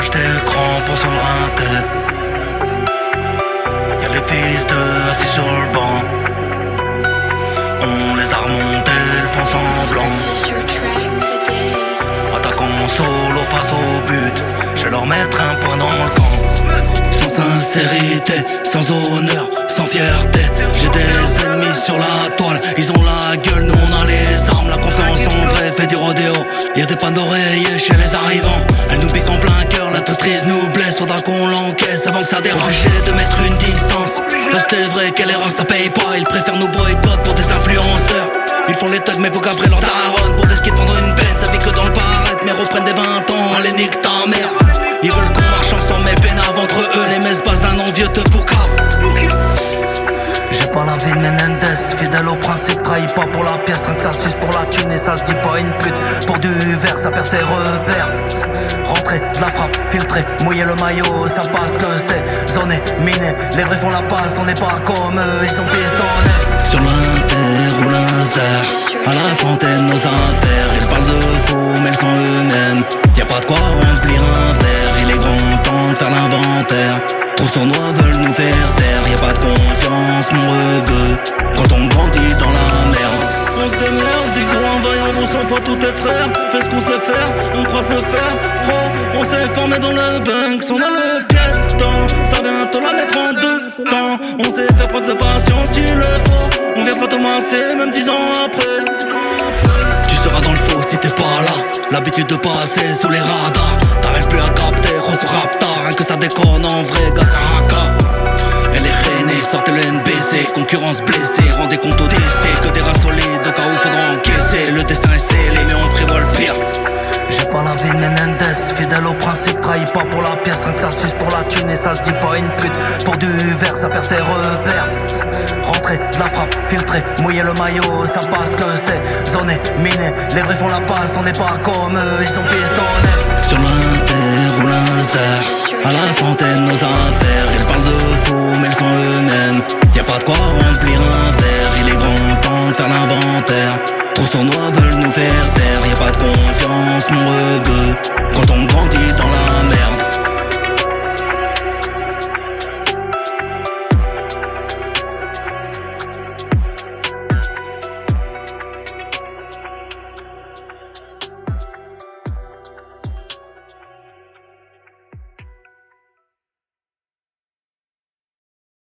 acheté le crampon sur le rintet. Y'a les fils de assis sur le banc. On les a remontés, le font semblant. Attaquant solo face au but. Je vais leur mettre un point dans le camp. Sans sincérité, sans honneur, sans fierté. J'ai des ennemis sur la toile, ils ont la gueule, nous on a les armes. La confiance en vrai fait du rodéo. Y'a des pannes d'oreiller chez les arrivants. Elle nous pique en plein cœur, la traîtrise nous blesse. Faudra qu'on l'encaisse avant que ça dérange. Obligé de mettre une distance. Restez vrai, quelle erreur ça paye pas. Ils préfèrent nous boycott pour des influenceurs. Ils font les thugs mais pour qu'après leur daronne. Pour des skis prendre une peine, ça vit que dans le paraître. Mais reprennent des 20 ans, allez nique ta mère. Ils veulent qu'on marche ensemble mais pénave entre eux. Les messes basent d'un envieux te poucave. J'ai pas la vie de Menendez, fidèle au principe, trahis pas pour la pièce, rien que ça suce pour la thune et ça se dit pas une pute. Pour du verre, ça perd ses repères. Rentrer, de la frappe, filtrer, mouiller le maillot, ça passe que c'est zoné, miné. Les vrais font la passe, on n'est pas comme eux, ils sont pistonnés. Sur l'inter ou l'inster, à la santé de nos affaires. Ils parlent de faux, mais ils sont eux-mêmes. Y'a pas de quoi remplir un verre, il est grand temps de faire l'inventaire. Trop sournois veulent nous faire taire, y'a pas de confiance mon rebeu. Quand on grandit dans la merde, on se démerde, du coup en vaillant on s'en fois tous tes frères. Fais ce qu'on sait faire, on croise le fer. Pro, on s'est formé dans le Banks, on a le pied dedans. Ça vient te la mettre en deux temps. On s'est fait preuve de patience s'il le faut. On viendra te masser même 10 ans après. Tu seras dans le faux si t'es pas là. L'habitude de passer sous les radars. T'arrives plus à capter, on se rapta. Rien que ça déconne en vrai, gars c'est raka. Elle est reinée, sortez le NBC. Concurrence blessée, rendez compte au décès. Que des reins solides, au cas où faudra encaisser. Le dessin est scellé, mais on prévoit le pire. J'ai pas la vie de Menendez, fidèle au principe, trahis pas pour la pièce, rien que ça suce pour la thune et ça se dit pas une pute. Pour du verre, ça perd ses repères. Rentrer, de la frappe, filtrer, mouiller le maillot, ça passe que c'est zoné, miné. Les vrais font la passe, on n'est pas comme eux, ils sont pistonnés. Sur l'inter ou l'inster, à la santé de nos affaires. Ils parlent de faux, mais ils sont eux-mêmes. Y'a pas de quoi remplir un verre, il est grand temps de faire l'inventaire. Trop sournois veulent nous faire taire, y'a pas de confiance mon